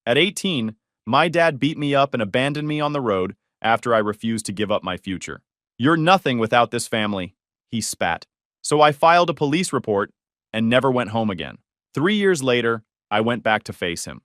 At 18, my dad beat me up and abandoned me on the road after I refused to give up my future. You're nothing without this family, he spat. So I filed a police report and never went home again. 3 years later, I went back to face him.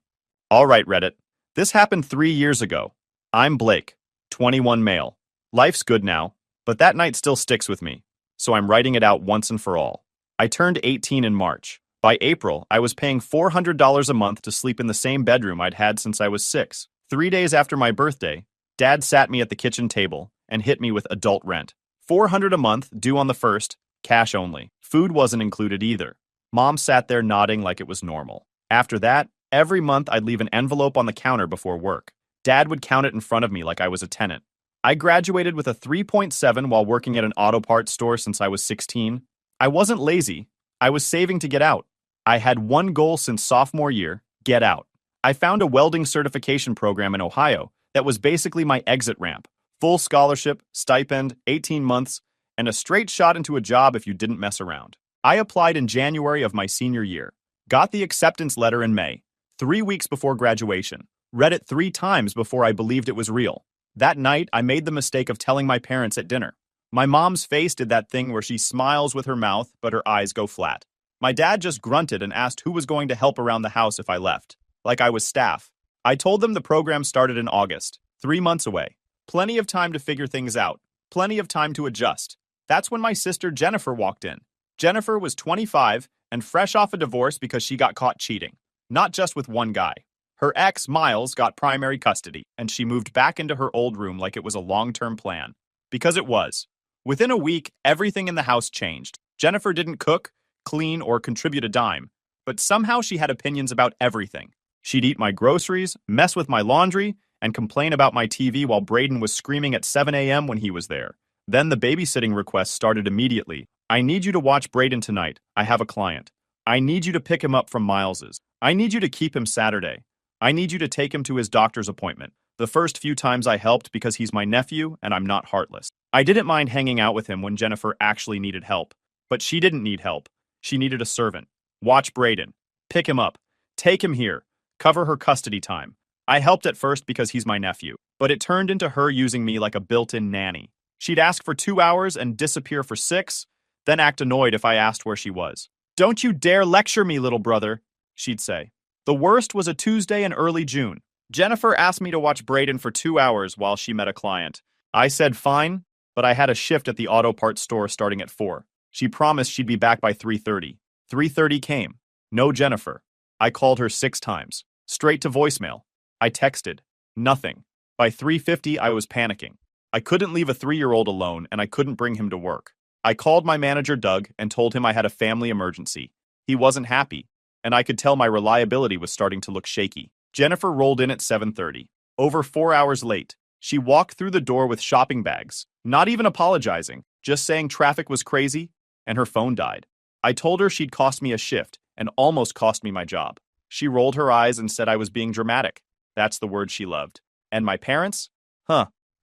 All right, Reddit. This happened 3 years ago. I'm Blake, 21 male. Life's good now, but that night still sticks with me, so I'm writing it out once and for all. I turned 18 in March. By April, I was paying $400 a month to sleep in the same bedroom I'd had since I was 6. 3 days after my birthday, Dad sat me at the kitchen table and hit me with adult rent. $400 a month, due on the 1st, cash only. Food wasn't included either. Mom sat there nodding like it was normal. After that, every month I'd leave an envelope on the counter before work. Dad would count it in front of me like I was a tenant. I graduated with a 3.7 while working at an auto parts store since I was 16. I wasn't lazy. I was saving to get out. I had one goal since sophomore year: get out. I found a welding certification program in Ohio that was basically my exit ramp. Full scholarship, stipend, 18 months, and a straight shot into a job if you didn't mess around. I applied in January of my senior year. Got the acceptance letter in May, 3 weeks before graduation. Read it 3 times before I believed it was real. That night, I made the mistake of telling my parents at dinner. My mom's face did that thing where she smiles with her mouth, but her eyes go flat. My dad just grunted and asked who was going to help around the house if I left, like I was staff. I told them the program started in August, 3 months away. Plenty of time to figure things out, plenty of time to adjust. That's when my sister Jennifer walked in. Jennifer was 25 and fresh off a divorce because she got caught cheating. Not just with one guy. Her ex, Miles, got primary custody, and she moved back into her old room like it was a long-term plan. Because it was. Within a week, everything in the house changed. Jennifer didn't cook, clean, or contribute a dime, but somehow she had opinions about everything. She'd eat my groceries, mess with my laundry, and complain about my TV while Braden was screaming at 7 a.m. when he was there. Then the babysitting requests started immediately. I need you to watch Braden tonight. I have a client. I need you to pick him up from Miles's. I need you to keep him Saturday. I need you to take him to his doctor's appointment. The first few times I helped because he's my nephew and I'm not heartless. I didn't mind hanging out with him when Jennifer actually needed help. But she didn't need help. She needed a servant. Watch Braden. Pick him up. Take him here. Cover her custody time. I helped at first because he's my nephew, but it turned into her using me like a built-in nanny. She'd ask for 2 hours and disappear for 6, then act annoyed if I asked where she was. "Don't you dare lecture me, little brother," she'd say. The worst was a Tuesday in early June. Jennifer asked me to watch Braden for 2 hours while she met a client. I said fine, but I had a shift at the auto parts store starting at 4. She promised she'd be back by 3:30. 3:30 came. No Jennifer. I called her 6 times. Straight to voicemail. I texted. Nothing. By 3:50, I was panicking. I couldn't leave a 3-year-old alone, and I couldn't bring him to work. I called my manager, Doug, and told him I had a family emergency. He wasn't happy, and I could tell my reliability was starting to look shaky. Jennifer rolled in at 7:30. Over 4 hours late. She walked through the door with shopping bags, not even apologizing, just saying traffic was crazy, and her phone died. I told her she'd cost me a shift and almost cost me my job. She rolled her eyes and said I was being dramatic. That's the word she loved. And my parents?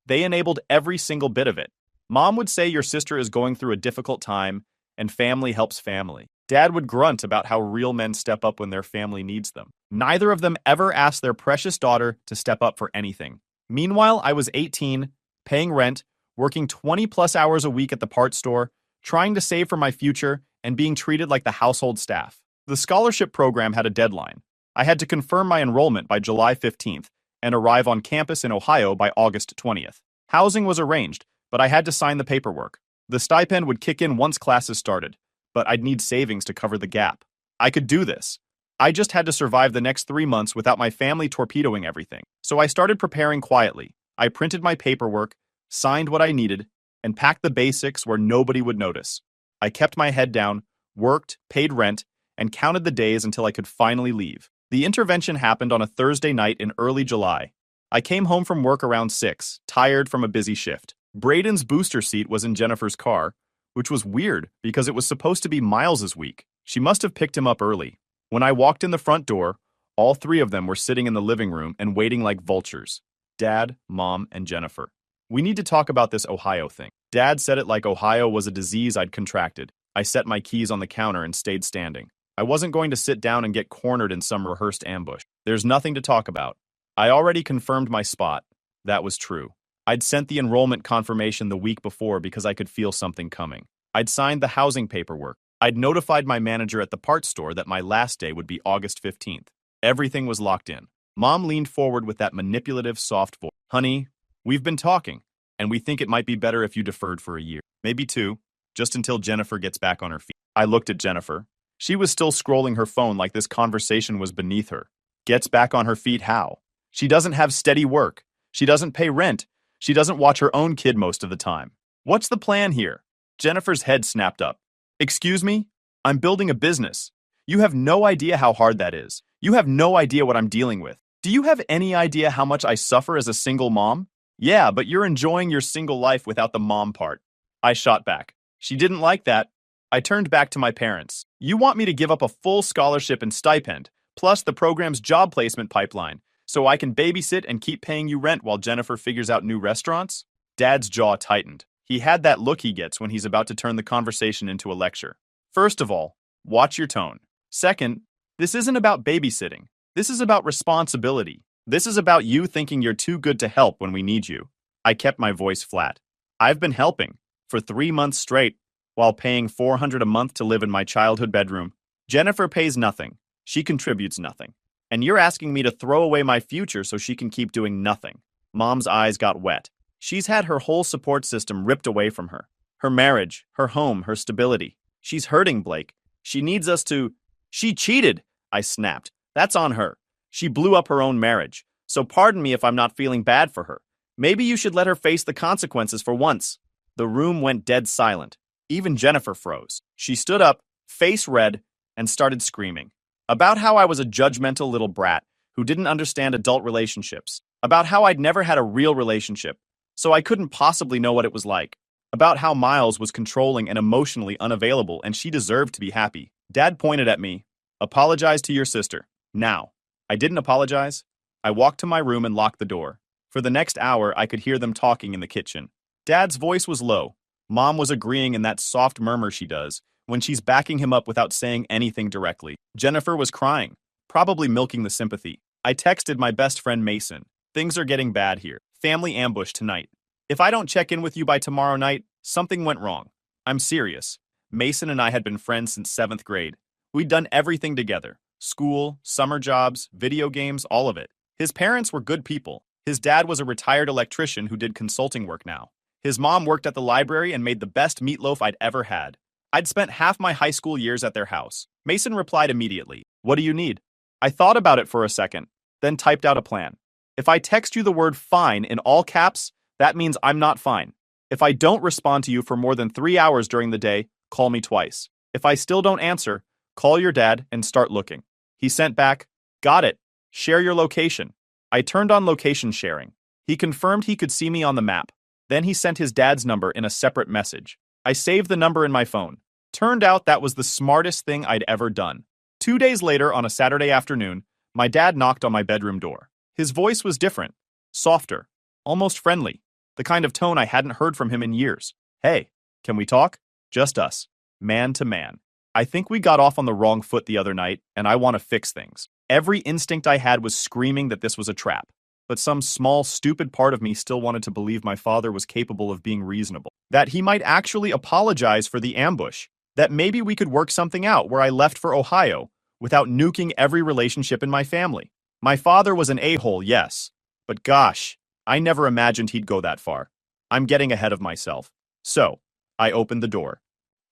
They enabled every single bit of it. Mom would say your sister is going through a difficult time, and family helps family. Dad would grunt about how real men step up when their family needs them. Neither of them ever asked their precious daughter to step up for anything. Meanwhile, I was 18, paying rent, working 20-plus hours a week at the parts store, trying to save for my future, and being treated like the household staff. The scholarship program had a deadline. I had to confirm my enrollment by July 15th and arrive on campus in Ohio by August 20th. Housing was arranged, but I had to sign the paperwork. The stipend would kick in once classes started, but I'd need savings to cover the gap. I could do this. I just had to survive the next 3 months without my family torpedoing everything. So I started preparing quietly. I printed my paperwork, signed what I needed, and packed the basics where nobody would notice. I kept my head down, worked, paid rent, and counted the days until I could finally leave. The intervention happened on a Thursday night in early July. I came home from work around 6, tired from a busy shift. Braden's booster seat was in Jennifer's car, which was weird because it was supposed to be Miles's week. She must have picked him up early. When I walked in the front door, all 3 of them were sitting in the living room and waiting like vultures. Dad, Mom, and Jennifer. We need to talk about this Ohio thing. Dad said it like Ohio was a disease I'd contracted. I set my keys on the counter and stayed standing. I wasn't going to sit down and get cornered in some rehearsed ambush. There's nothing to talk about. I already confirmed my spot. That was true. I'd sent the enrollment confirmation the week before because I could feel something coming. I'd signed the housing paperwork. I'd notified my manager at the parts store that my last day would be August 15th. Everything was locked in. Mom leaned forward with that manipulative, soft voice. Honey, we've been talking, and we think it might be better if you deferred for a year. Maybe two, just until Jennifer gets back on her feet. I looked at Jennifer. She was still scrolling her phone like this conversation was beneath her. Gets back on her feet how? She doesn't have steady work. She doesn't pay rent. She doesn't watch her own kid most of the time. What's the plan here? Jennifer's head snapped up. Excuse me? I'm building a business. You have no idea how hard that is. You have no idea what I'm dealing with. Do you have any idea how much I suffer as a single mom? Yeah, but you're enjoying your single life without the mom part. I shot back. She didn't like that. I turned back to my parents. You want me to give up a full scholarship and stipend, plus the program's job placement pipeline, so I can babysit and keep paying you rent while Jennifer figures out new restaurants? Dad's jaw tightened. He had that look he gets when he's about to turn the conversation into a lecture. First of all, watch your tone. Second, this isn't about babysitting. This is about responsibility. This is about you thinking you're too good to help when we need you. I kept my voice flat. I've been helping for 3 months straight while paying $400 a month to live in my childhood bedroom. Jennifer pays nothing. She contributes nothing. And you're asking me to throw away my future so she can keep doing nothing. Mom's eyes got wet. She's had her whole support system ripped away from her. Her marriage, her home, her stability. She's hurting, Blake. She needs us to... She cheated, I snapped. That's on her. She blew up her own marriage. So pardon me if I'm not feeling bad for her. Maybe you should let her face the consequences for once. The room went dead silent. Even Jennifer froze. She stood up, face red, and started screaming. About how I was a judgmental little brat who didn't understand adult relationships. About how I'd never had a real relationship, so I couldn't possibly know what it was like. About how Miles was controlling and emotionally unavailable and she deserved to be happy. Dad pointed at me. Apologize to your sister. Now. I didn't apologize. I walked to my room and locked the door. For the next hour, I could hear them talking in the kitchen. Dad's voice was low. Mom was agreeing in that soft murmur she does when she's backing him up without saying anything directly. Jennifer was crying, probably milking the sympathy. I texted my best friend Mason. Things are getting bad here. Family ambush tonight. If I don't check in with you by tomorrow night, something went wrong. I'm serious. Mason and I had been friends since 7th grade. We'd done everything together. School, summer jobs, video games, all of it. His parents were good people. His dad was a retired electrician who did consulting work now. His mom worked at the library and made the best meatloaf I'd ever had. I'd spent half my high school years at their house. Mason replied immediately. What do you need? I thought about it for a second, then typed out a plan. If I text you the word fine in all caps, that means I'm not fine. If I don't respond to you for more than 3 hours during the day, call me twice. If I still don't answer, call your dad and start looking. He sent back, got it. Share your location. I turned on location sharing. He confirmed he could see me on the map. Then he sent his dad's number in a separate message. I saved the number in my phone. Turned out that was the smartest thing I'd ever done. 2 days later, on a Saturday afternoon, my dad knocked on my bedroom door. His voice was different, softer, almost friendly, the kind of tone I hadn't heard from him in years. Hey, can we talk? Just us, man to man. I think we got off on the wrong foot the other night, and I want to fix things. Every instinct I had was screaming that this was a trap, but some small, stupid part of me still wanted to believe my father was capable of being reasonable, that he might actually apologize for the ambush, that maybe we could work something out where I left for Ohio without nuking every relationship in my family. My father was an a-hole, yes, but gosh, I never imagined he'd go that far. I'm getting ahead of myself. So, I opened the door.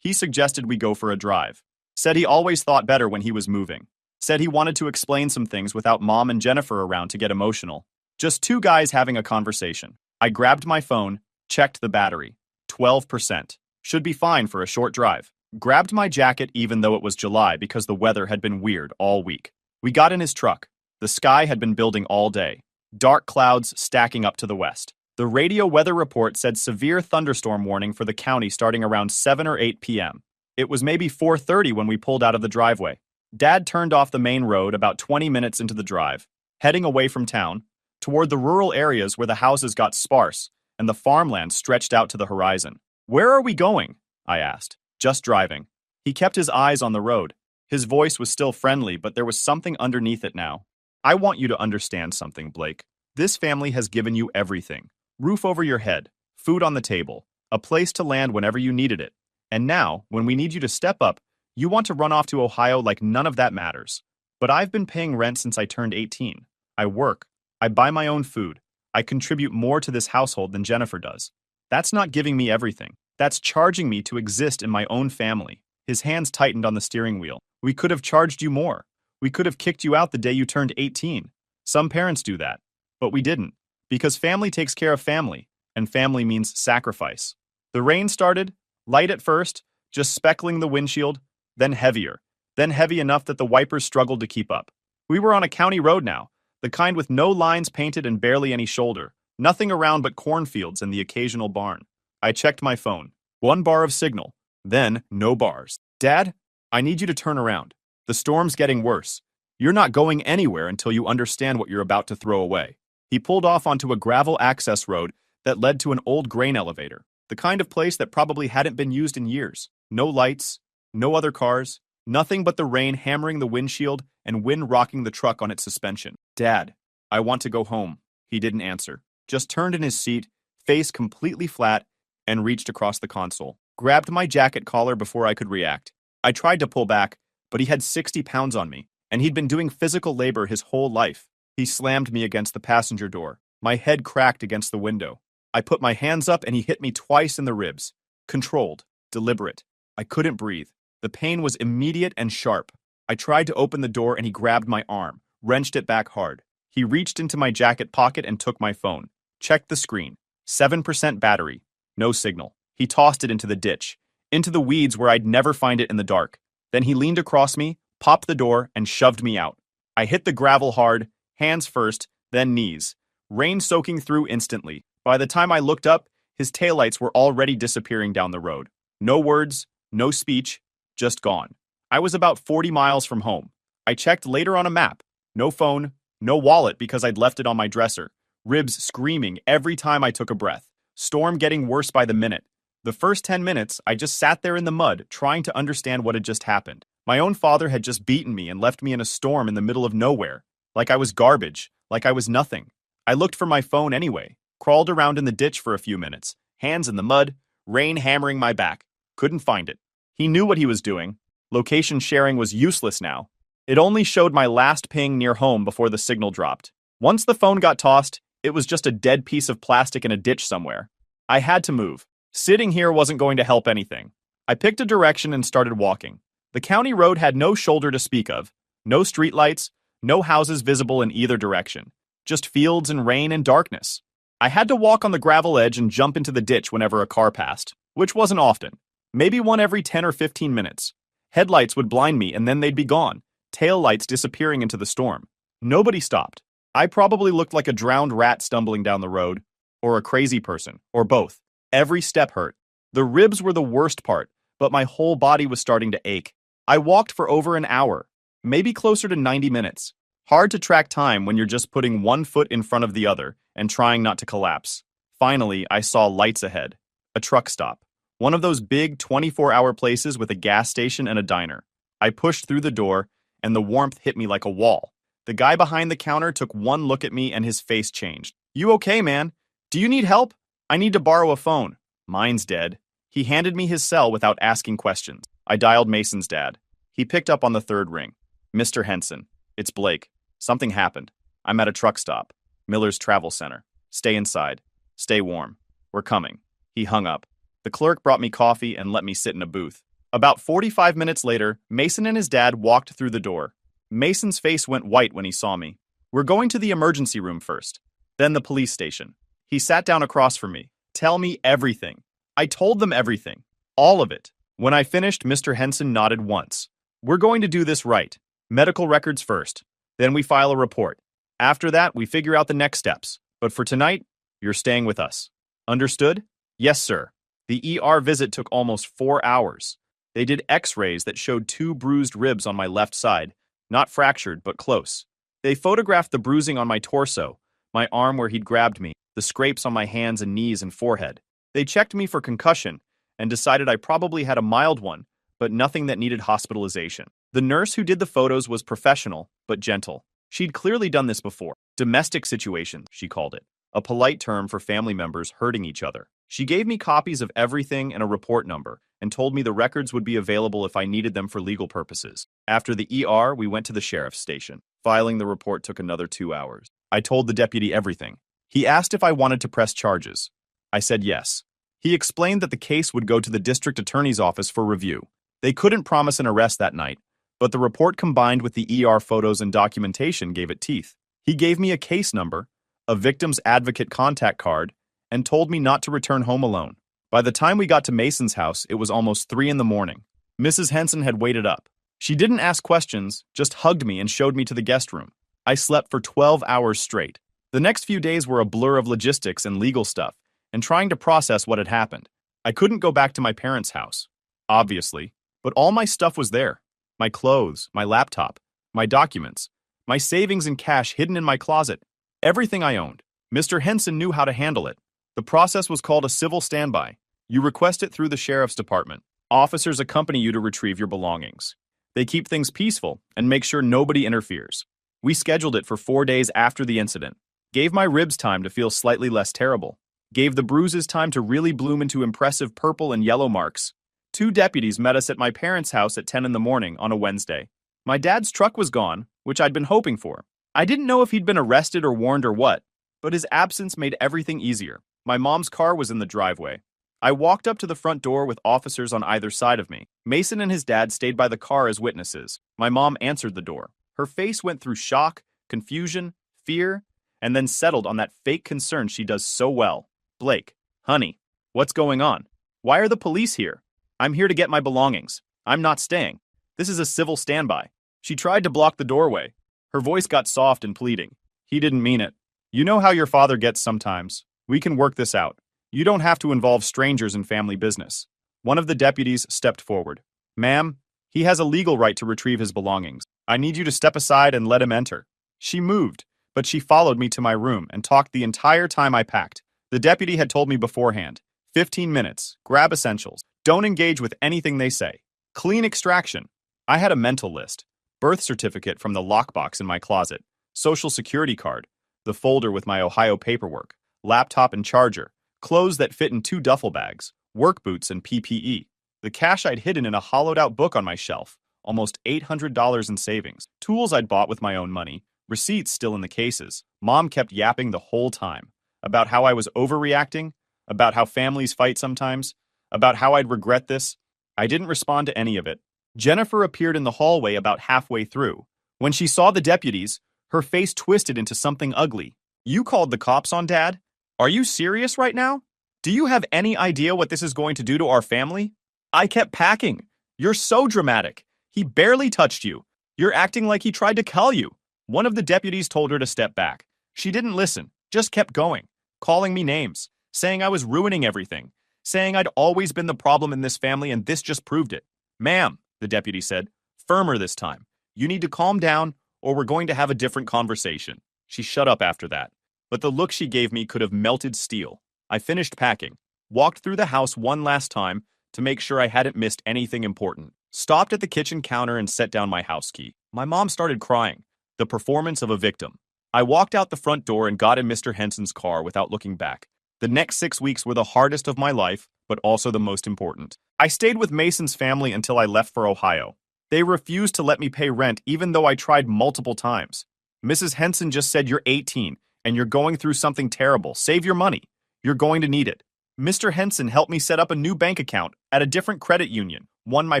He suggested we go for a drive. Said he always thought better when he was moving. Said he wanted to explain some things without Mom and Jennifer around to get emotional. Just two guys having a conversation. I grabbed my phone, checked the battery. 12%. Should be fine for a short drive. Grabbed my jacket even though it was July because the weather had been weird all week. We got in his truck. The sky had been building all day. Dark clouds stacking up to the west. The radio weather report said severe thunderstorm warning for the county starting around 7 or 8 p.m. It was maybe 4:30 when we pulled out of the driveway. Dad turned off the main road about 20 minutes into the drive, heading away from town, toward the rural areas where the houses got sparse and the farmland stretched out to the horizon. Where are we going? I asked. Just driving. He kept his eyes on the road. His voice was still friendly, but there was something underneath it now. I want you to understand something, Blake. This family has given you everything. Roof over your head, food on the table, a place to land whenever you needed it. And now, when we need you to step up, you want to run off to Ohio like none of that matters. But I've been paying rent since I turned 18. I work. I buy my own food. I contribute more to this household than Jennifer does. That's not giving me everything. That's charging me to exist in my own family. His hands tightened on the steering wheel. We could have charged you more. We could have kicked you out the day you turned 18. Some parents do that. But we didn't. Because family takes care of family, and family means sacrifice. The rain started, light at first, just speckling the windshield, then heavier, then heavy enough that the wipers struggled to keep up. We were on a county road now, the kind with no lines painted and barely any shoulder, nothing around but cornfields and the occasional barn. I checked my phone. 1 bar of signal, then no bars. Dad, I need you to turn around. The storm's getting worse. You're not going anywhere until you understand what you're about to throw away. He pulled off onto a gravel access road that led to an old grain elevator, the kind of place that probably hadn't been used in years. No lights, no other cars, nothing but the rain hammering the windshield and wind rocking the truck on its suspension. Dad, I want to go home. He didn't answer, just turned in his seat, face completely flat, and reached across the console. Grabbed my jacket collar before I could react. I tried to pull back, but he had 60 pounds on me, and he'd been doing physical labor his whole life. He slammed me against the passenger door. My head cracked against the window. I put my hands up and he hit me twice in the ribs. Controlled, deliberate. I couldn't breathe. The pain was immediate and sharp. I tried to open the door and he grabbed my arm, wrenched it back hard. He reached into my jacket pocket and took my phone. Checked the screen. 7% battery. No signal. He tossed it into the ditch, into the weeds where I'd never find it in the dark. Then he leaned across me, popped the door, and shoved me out. I hit the gravel hard, hands first, then knees. Rain soaking through instantly. By the time I looked up, his taillights were already disappearing down the road. No words, no speech, just gone. I was about 40 miles from home. I checked later on a map. No phone, no wallet because I'd left it on my dresser. Ribs screaming every time I took a breath. Storm getting worse by the minute. The first 10 minutes, I just sat there in the mud, trying to understand what had just happened. My own father had just beaten me and left me in a storm in the middle of nowhere. Like I was garbage, like I was nothing. I looked for my phone anyway, crawled around in the ditch for a few minutes, hands in the mud, rain hammering my back. Couldn't find it. He knew what he was doing. Location sharing was useless now. It only showed my last ping near home before the signal dropped. Once the phone got tossed, it was just a dead piece of plastic in a ditch somewhere. I had to move. Sitting here wasn't going to help anything. I picked a direction and started walking. The county road had no shoulder to speak of, no streetlights, no houses visible in either direction, just fields and rain and darkness. I had to walk on the gravel edge and jump into the ditch whenever a car passed, which wasn't often. Maybe one every 10 or 15 minutes. Headlights would blind me and then they'd be gone, tail lights disappearing into the storm. Nobody stopped. I probably looked like a drowned rat stumbling down the road, or a crazy person, or both. Every step hurt. The ribs were the worst part, but my whole body was starting to ache. I walked for over an hour, maybe closer to 90 minutes. Hard to track time when you're just putting one foot in front of the other and trying not to collapse. Finally, I saw lights ahead. A truck stop. One of those big 24-hour places with a gas station and a diner. I pushed through the door, and the warmth hit me like a wall. The guy behind the counter took one look at me and his face changed. "You okay, man? Do you need help? I need to borrow a phone." "Mine's dead." He handed me his cell without asking questions. I dialed Mason's dad. He picked up on the third ring. "Mr. Henson, it's Blake. Something happened. I'm at a truck stop. Miller's Travel Center. Stay inside. Stay warm. We're coming." He hung up. The clerk brought me coffee and let me sit in a booth. About 45 minutes later, Mason and his dad walked through the door. Mason's face went white when he saw me. "We're going to the emergency room first, then the police station." He sat down across from me. "Tell me everything." I told them everything. All of it. When I finished, Mr. Henson nodded once. "We're going to do this right. Medical records first. Then we file a report. After that, we figure out the next steps. But for tonight, you're staying with us. Understood?" "Yes, sir." The ER visit took almost 4 hours. They did x-rays that showed 2 bruised ribs on my left side. Not fractured, but close. They photographed the bruising on my torso, my arm where he'd grabbed me, the scrapes on my hands and knees and forehead. They checked me for concussion and decided I probably had a mild one, but nothing that needed hospitalization. The nurse who did the photos was professional, but gentle. She'd clearly done this before. Domestic situations, she called it, a polite term for family members hurting each other. She gave me copies of everything and a report number, and told me the records would be available if I needed them for legal purposes. After the ER, we went to the sheriff's station. Filing the report took another 2 hours. I told the deputy everything. He asked if I wanted to press charges. I said yes. He explained that the case would go to the district attorney's office for review. They couldn't promise an arrest that night, but the report combined with the ER photos and documentation gave it teeth. He gave me a case number, a victim's advocate contact card, and told me not to return home alone. By the time we got to Mason's house, it was almost 3 in the morning. Mrs. Henson had waited up. She didn't ask questions, just hugged me and showed me to the guest room. I slept for 12 hours straight. The next few days were a blur of logistics and legal stuff, and trying to process what had happened. I couldn't go back to my parents' house, obviously, but all my stuff was there. My clothes, my laptop, my documents, my savings and cash hidden in my closet, everything I owned. Mr. Henson knew how to handle it. The process was called a civil standby. You request it through the sheriff's department. Officers accompany you to retrieve your belongings. They keep things peaceful and make sure nobody interferes. We scheduled it for 4 days after the incident. Gave my ribs time to feel slightly less terrible. Gave the bruises time to really bloom into impressive purple and yellow marks. 2 deputies met us at my parents' house at 10 in the morning on a Wednesday. My dad's truck was gone, which I'd been hoping for. I didn't know if he'd been arrested or warned or what, but his absence made everything easier. My mom's car was in the driveway. I walked up to the front door with officers on either side of me. Mason and his dad stayed by the car as witnesses. My mom answered the door. Her face went through shock, confusion, fear, and then settled on that fake concern she does so well. Blake, honey, what's going on? Why are the police here? I'm here to get my belongings. I'm not staying. This is a civil standby. She tried to block the doorway. Her voice got soft and pleading. He didn't mean it. You know how your father gets sometimes. We can work this out. You don't have to involve strangers in family business. One of the deputies stepped forward. Ma'am, he has a legal right to retrieve his belongings. I need you to step aside and let him enter. She moved, but she followed me to my room and talked the entire time I packed. The deputy had told me beforehand, 15 minutes, grab essentials. Don't engage with anything they say. Clean extraction. I had a mental list. Birth certificate from the lockbox in my closet. Social security card. The folder with my Ohio paperwork. Laptop and charger. Clothes that fit in 2 duffel bags. Work boots and PPE. The cash I'd hidden in a hollowed-out book on my shelf. Almost $800 in savings. Tools I'd bought with my own money. Receipts still in the cases. Mom kept yapping the whole time. About how I was overreacting. About how families fight sometimes. About how I'd regret this. I didn't respond to any of it. Jennifer appeared in the hallway about halfway through. When she saw the deputies, her face twisted into something ugly. You called the cops on Dad? Are you serious right now? Do you have any idea what this is going to do to our family? I kept packing. You're so dramatic. He barely touched you. You're acting like he tried to kill you. One of the deputies told her to step back. She didn't listen, just kept going, calling me names, saying I was ruining everything, saying I'd always been the problem in this family and this just proved it. Ma'am, the deputy said, firmer this time. You need to calm down or we're going to have a different conversation. She shut up after that, but the look she gave me could have melted steel. I finished packing, walked through the house one last time to make sure I hadn't missed anything important, stopped at the kitchen counter and set down my house key. My mom started crying, the performance of a victim. I walked out the front door and got in Mr. Henson's car without looking back. The next 6 weeks were the hardest of my life, but also the most important. I stayed with Mason's family until I left for Ohio. They refused to let me pay rent even though I tried multiple times. Mrs. Henson just said, you're 18 and you're going through something terrible. Save your money. You're going to need it. Mr. Henson helped me set up a new bank account at a different credit union, one my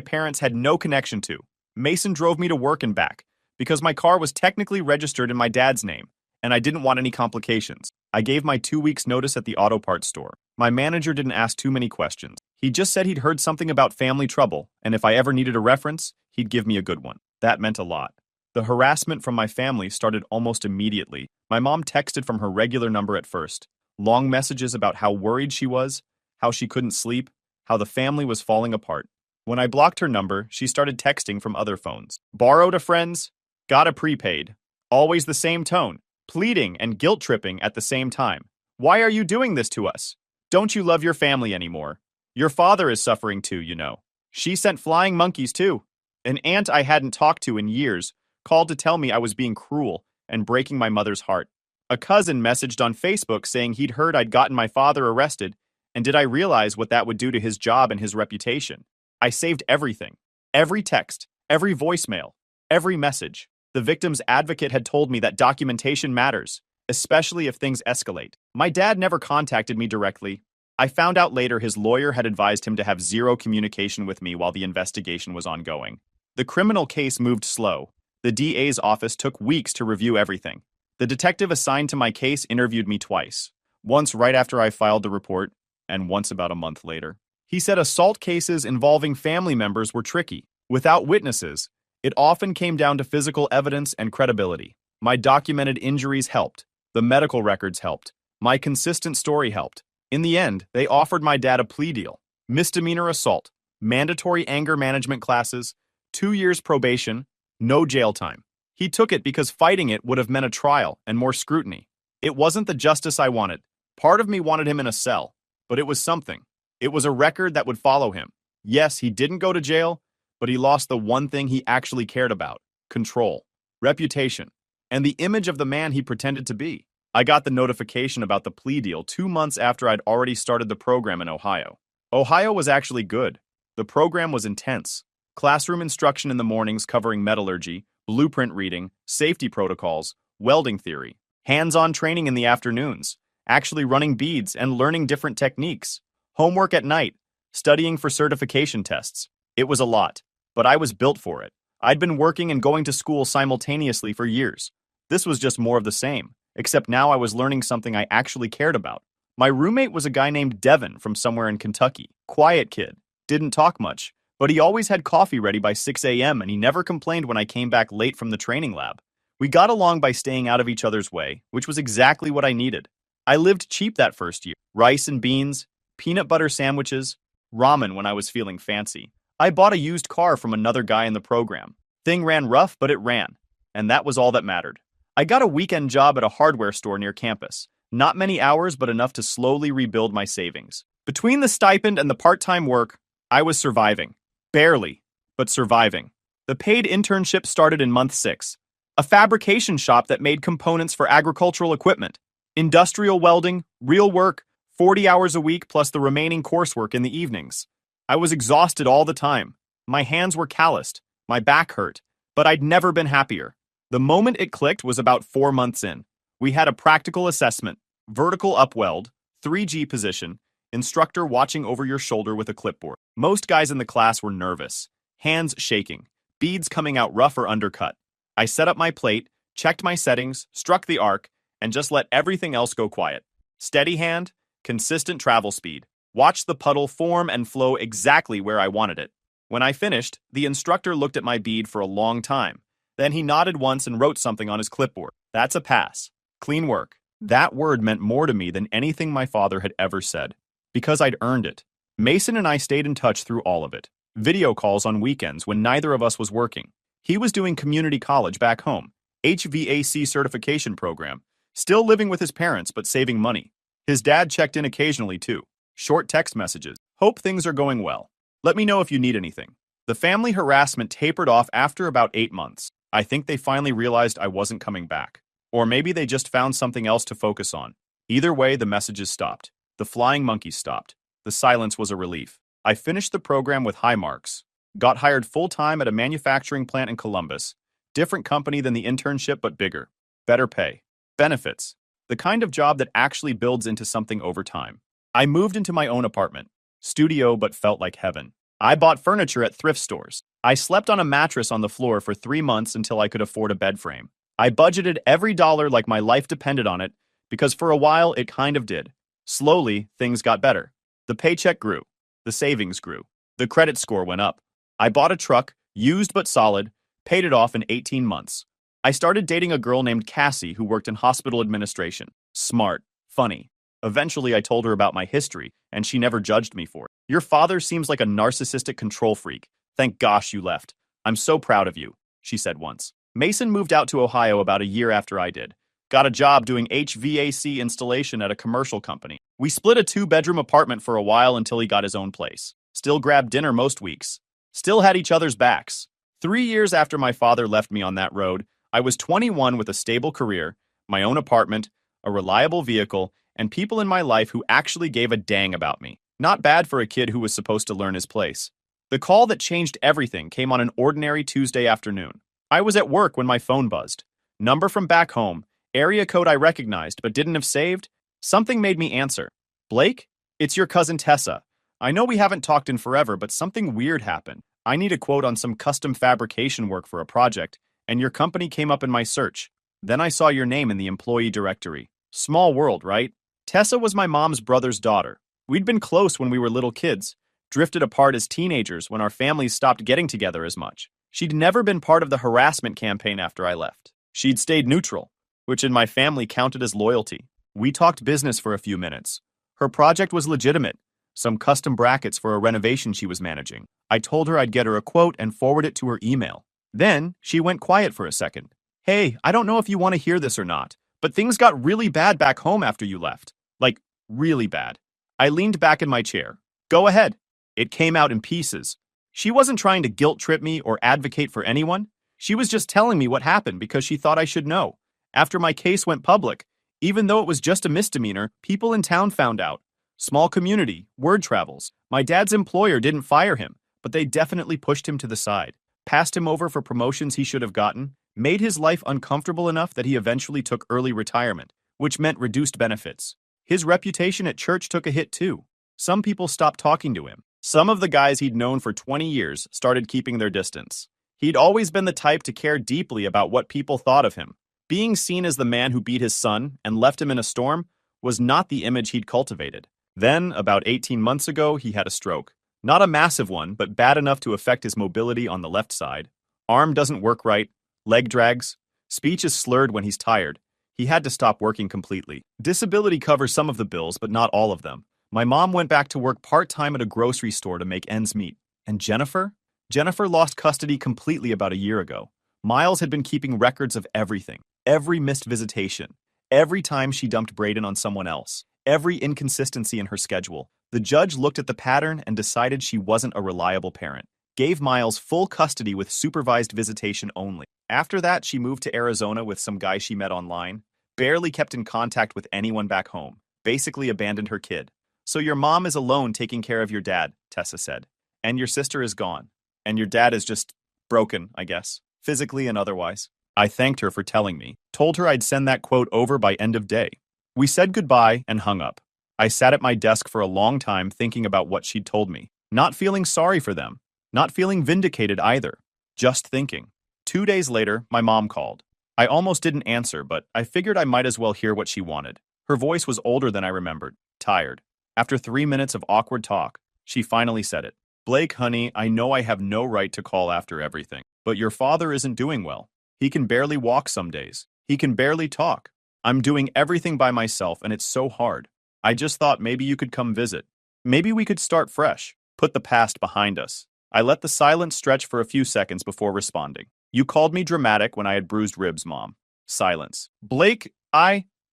parents had no connection to. Mason drove me to work and back because my car was technically registered in my dad's name, and I didn't want any complications. I gave my 2 weeks notice at the auto parts store. My manager didn't ask too many questions. He just said he'd heard something about family trouble, and if I ever needed a reference, he'd give me a good one. That meant a lot. The harassment from my family started almost immediately. My mom texted from her regular number at first. Long messages about how worried she was, how she couldn't sleep, how the family was falling apart. When I blocked her number, she started texting from other phones. Borrowed a friend's, got a prepaid. Always the same tone, pleading and guilt-tripping at the same time. Why are you doing this to us? Don't you love your family anymore? Your father is suffering too, you know. She sent flying monkeys too. An aunt I hadn't talked to in years called to tell me I was being cruel and breaking my mother's heart. A cousin messaged on Facebook saying he'd heard I'd gotten my father arrested, and did I realize what that would do to his job and his reputation? I saved everything. Every text, every voicemail, every message. The victim's advocate had told me that documentation matters, especially if things escalate. My dad never contacted me directly. I found out later his lawyer had advised him to have zero communication with me while the investigation was ongoing. The criminal case moved slow. The DA's office took weeks to review everything. The detective assigned to my case interviewed me twice, once right after I filed the report, and once about a month later. He said assault cases involving family members were tricky. Without witnesses, it often came down to physical evidence and credibility. My documented injuries helped. The medical records helped. My consistent story helped. In the end, they offered my dad a plea deal. Misdemeanor assault, mandatory anger management classes, 2 years probation, no jail time. He took it because fighting it would have meant a trial and more scrutiny. It wasn't the justice I wanted. Part of me wanted him in a cell, but it was something. It was a record that would follow him. Yes, he didn't go to jail, but he lost the one thing he actually cared about: control, reputation, and the image of the man he pretended to be. I got the notification about the plea deal 2 months after I'd already started the program in Ohio. Ohio was actually good. The program was intense. Classroom instruction in the mornings covering metallurgy, blueprint reading, safety protocols, welding theory. Hands-on training in the afternoons, actually running beads and learning different techniques. Homework at night, studying for certification tests. It was a lot, but I was built for it. I'd been working and going to school simultaneously for years. This was just more of the same, except now I was learning something I actually cared about. My roommate was a guy named Devin from somewhere in Kentucky. Quiet kid, didn't talk much, but he always had coffee ready by 6 a.m. and he never complained when I came back late from the training lab. We got along by staying out of each other's way, which was exactly what I needed. I lived cheap that first year. Rice and beans, peanut butter sandwiches, ramen when I was feeling fancy. I bought a used car from another guy in the program. Thing ran rough, but it ran, and that was all that mattered. I got a weekend job at a hardware store near campus. Not many hours, but enough to slowly rebuild my savings. Between the stipend and the part-time work, I was surviving. Barely, but surviving. The paid internship started in month 6. A fabrication shop that made components for agricultural equipment. Industrial welding, real work, 40 hours a week plus the remaining coursework in the evenings. I was exhausted all the time. My hands were calloused. My back hurt. But I'd never been happier. The moment it clicked was about 4 months in. We had a practical assessment, vertical upweld, 3G position, instructor watching over your shoulder with a clipboard. Most guys in the class were nervous, hands shaking, beads coming out rough or undercut. I set up my plate, checked my settings, struck the arc, and just let everything else go quiet. Steady hand, consistent travel speed. Watched the puddle form and flow exactly where I wanted it. When I finished, the instructor looked at my bead for a long time. Then he nodded once and wrote something on his clipboard. That's a pass. Clean work. That word meant more to me than anything my father had ever said. Because I'd earned it. Mason and I stayed in touch through all of it. Video calls on weekends when neither of us was working. He was doing community college back home, HVAC certification program, still living with his parents but saving money. His dad checked in occasionally too. Short text messages. Hope things are going well. Let me know if you need anything. The family harassment tapered off after about 8 months. I think they finally realized I wasn't coming back. Or maybe they just found something else to focus on. Either way, the messages stopped. The flying monkeys stopped. The silence was a relief. I finished the program with high marks. Got hired full-time at a manufacturing plant in Columbus. Different company than the internship, but bigger. Better pay. Benefits. The kind of job that actually builds into something over time. I moved into my own apartment. Studio, but felt like heaven. I bought furniture at thrift stores. I slept on a mattress on the floor for 3 months until I could afford a bed frame. I budgeted every dollar like my life depended on it, because for a while it kind of did. Slowly, things got better. The paycheck grew. The savings grew. The credit score went up. I bought a truck, used but solid, paid it off in 18 months. I started dating a girl named Cassie who worked in hospital administration. Smart, funny. Eventually, I told her about my history, and she never judged me for it. Your father seems like a narcissistic control freak. Thank gosh you left. I'm so proud of you, she said once. Mason moved out to Ohio about a year after I did. Got a job doing HVAC installation at a commercial company. We split a 2-bedroom apartment for a while until he got his own place. Still grabbed dinner most weeks. Still had each other's backs. 3 years after my father left me on that road, I was 21 with a stable career, my own apartment, a reliable vehicle, and people in my life who actually gave a dang about me. Not bad for a kid who was supposed to learn his place. The call that changed everything came on an ordinary Tuesday afternoon. I was at work when my phone buzzed. Number from back home, area code I recognized but didn't have saved. Something made me answer. Blake? It's your cousin Tessa. I know we haven't talked in forever, but something weird happened. I need a quote on some custom fabrication work for a project, and your company came up in my search. Then I saw your name in the employee directory. Small world, right? Tessa was my mom's brother's daughter. We'd been close when we were little kids, drifted apart as teenagers when our families stopped getting together as much. She'd never been part of the harassment campaign after I left. She'd stayed neutral, which in my family counted as loyalty. We talked business for a few minutes. Her project was legitimate, some custom brackets for a renovation she was managing. I told her I'd get her a quote and forward it to her email. Then she went quiet for a second. Hey, I don't know if you want to hear this or not, but things got really bad back home after you left. Like, really bad. I leaned back in my chair. Go ahead. It came out in pieces. She wasn't trying to guilt trip me or advocate for anyone. She was just telling me what happened because she thought I should know. After my case went public, even though it was just a misdemeanor, people in town found out. Small community, word travels. My dad's employer didn't fire him, but they definitely pushed him to the side, passed him over for promotions he should have gotten, made his life uncomfortable enough that he eventually took early retirement, which meant reduced benefits. His reputation at church took a hit too. Some people stopped talking to him. Some of the guys he'd known for 20 years started keeping their distance. He'd always been the type to care deeply about what people thought of him. Being seen as the man who beat his son and left him in a storm was not the image he'd cultivated. Then, about 18 months ago, he had a stroke. Not a massive one, but bad enough to affect his mobility on the left side. Arm doesn't work right, leg drags, speech is slurred when he's tired. He had to stop working completely. Disability covers some of the bills, but not all of them. My mom went back to work part-time at a grocery store to make ends meet. And Jennifer? Jennifer lost custody completely about a year ago. Miles had been keeping records of everything. Every missed visitation. Every time she dumped Braden on someone else. Every inconsistency in her schedule. The judge looked at the pattern and decided she wasn't a reliable parent. Gave Miles full custody with supervised visitation only. After that, she moved to Arizona with some guy she met online. Barely kept in contact with anyone back home. Basically abandoned her kid. So your mom is alone taking care of your dad, Tessa said. And your sister is gone. And your dad is just broken, I guess. Physically and otherwise. I thanked her for telling me. Told her I'd send that quote over by end of day. We said goodbye and hung up. I sat at my desk for a long time thinking about what she'd told me. Not feeling sorry for them. Not feeling vindicated either. Just thinking. 2 days later, my mom called. I almost didn't answer, but I figured I might as well hear what she wanted. Her voice was older than I remembered. Tired. After 3 minutes of awkward talk, she finally said it. Blake, honey, I know I have no right to call after everything, but your father isn't doing well. He can barely walk some days. He can barely talk. I'm doing everything by myself, and it's so hard. I just thought maybe you could come visit. Maybe we could start fresh, put the past behind us. I let the silence stretch for a few seconds before responding. You called me dramatic when I had bruised ribs, Mom. Silence. Blake,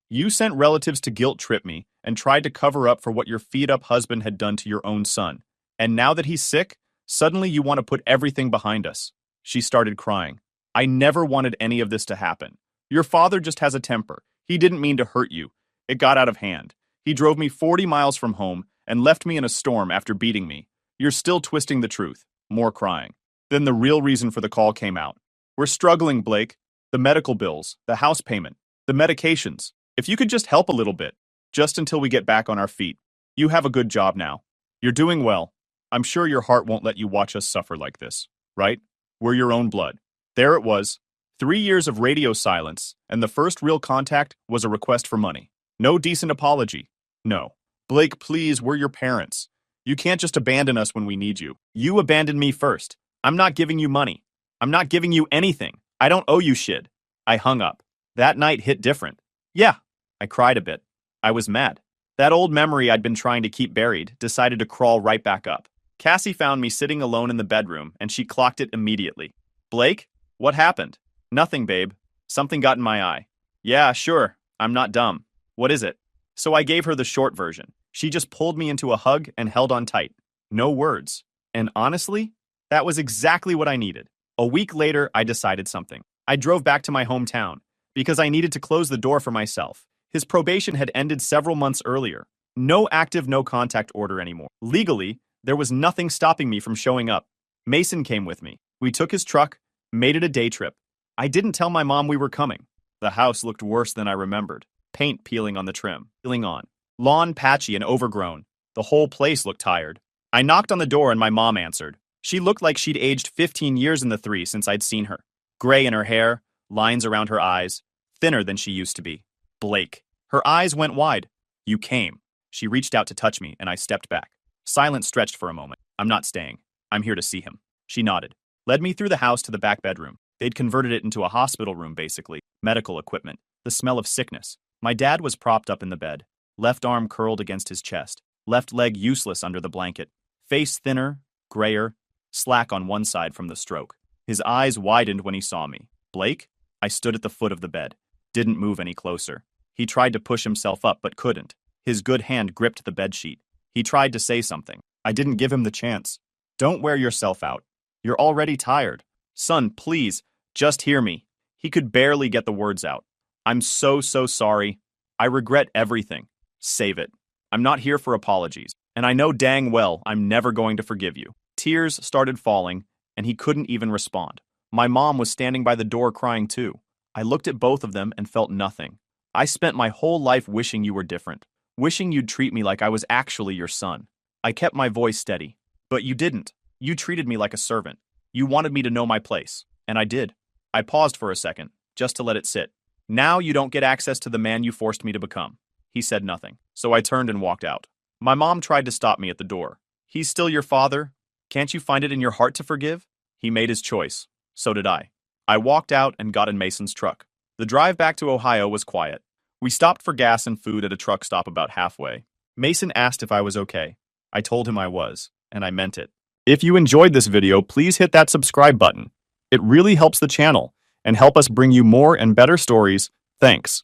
You sent relatives to guilt trip me and tried to cover up for what your feed-up husband had done to your own son. And now that he's sick, suddenly you want to put everything behind us. She started crying. I never wanted any of this to happen. Your father just has a temper. He didn't mean to hurt you. It got out of hand. He drove me 40 miles from home and left me in a storm after beating me. You're still twisting the truth. More crying. Then the real reason for the call came out. We're struggling, Blake. The medical bills, the house payment, the medications. If you could just help a little bit, just until we get back on our feet. You have a good job now. You're doing well. I'm sure your heart won't let you watch us suffer like this, right? We're your own blood. There it was. 3 years of radio silence, and the first real contact was a request for money. No decent apology. No. Blake, please, we're your parents. You can't just abandon us when we need you. You abandoned me first. I'm not giving you money. I'm not giving you anything. I don't owe you shit. I hung up. That night hit different. Yeah, I cried a bit. I was mad. That old memory I'd been trying to keep buried decided to crawl right back up. Cassie found me sitting alone in the bedroom, and she clocked it immediately. Blake? What happened? Nothing, babe. Something got in my eye. Yeah, sure. I'm not dumb. What is it? So I gave her the short version. She just pulled me into a hug and held on tight. No words. And honestly, that was exactly what I needed. A week later, I decided something. I drove back to my hometown because I needed to close the door for myself. His probation had ended several months earlier. No active no contact order anymore. Legally, there was nothing stopping me from showing up. Mason came with me. We took his truck, made it a day trip. I didn't tell my mom we were coming. The house looked worse than I remembered. Paint peeling on the trim, peeling on. Lawn patchy and overgrown. The whole place looked tired. I knocked on the door and my mom answered. She looked like she'd aged 15 years in the 3 since I'd seen her. Gray in her hair, lines around her eyes, thinner than she used to be. Blake. Her eyes went wide. You came. She reached out to touch me and I stepped back. Silence stretched for a moment. I'm not staying. I'm here to see him. She nodded. Led me through the house to the back bedroom. They'd converted it into a hospital room, basically. Medical equipment. The smell of sickness. My dad was propped up in the bed. Left arm curled against his chest. Left leg useless under the blanket. Face thinner, grayer, slack on one side from the stroke. His eyes widened when he saw me. Blake? I stood at the foot of the bed. Didn't move any closer. He tried to push himself up but couldn't. His good hand gripped the bedsheet. He tried to say something. I didn't give him the chance. Don't wear yourself out. You're already tired. Son, please, just hear me. He could barely get the words out. I'm so sorry. I regret everything. Save it. I'm not here for apologies, and I know dang well I'm never going to forgive you. Tears started falling, and he couldn't even respond. My mom was standing by the door crying too. I looked at both of them and felt nothing. I spent my whole life wishing you were different, wishing you'd treat me like I was actually your son. I kept my voice steady, but you didn't. You treated me like a servant. You wanted me to know my place, and I did. I paused for a second, just to let it sit. Now you don't get access to the man you forced me to become. He said nothing, so I turned and walked out. My mom tried to stop me at the door. He's still your father? Can't you find it in your heart to forgive? He made his choice. So did I. I walked out and got in Mason's truck. The drive back to Ohio was quiet. We stopped for gas and food at a truck stop about halfway. Mason asked if I was okay. I told him I was, and I meant it. If you enjoyed this video, please hit that subscribe button. It really helps the channel and help us bring you more and better stories. Thanks.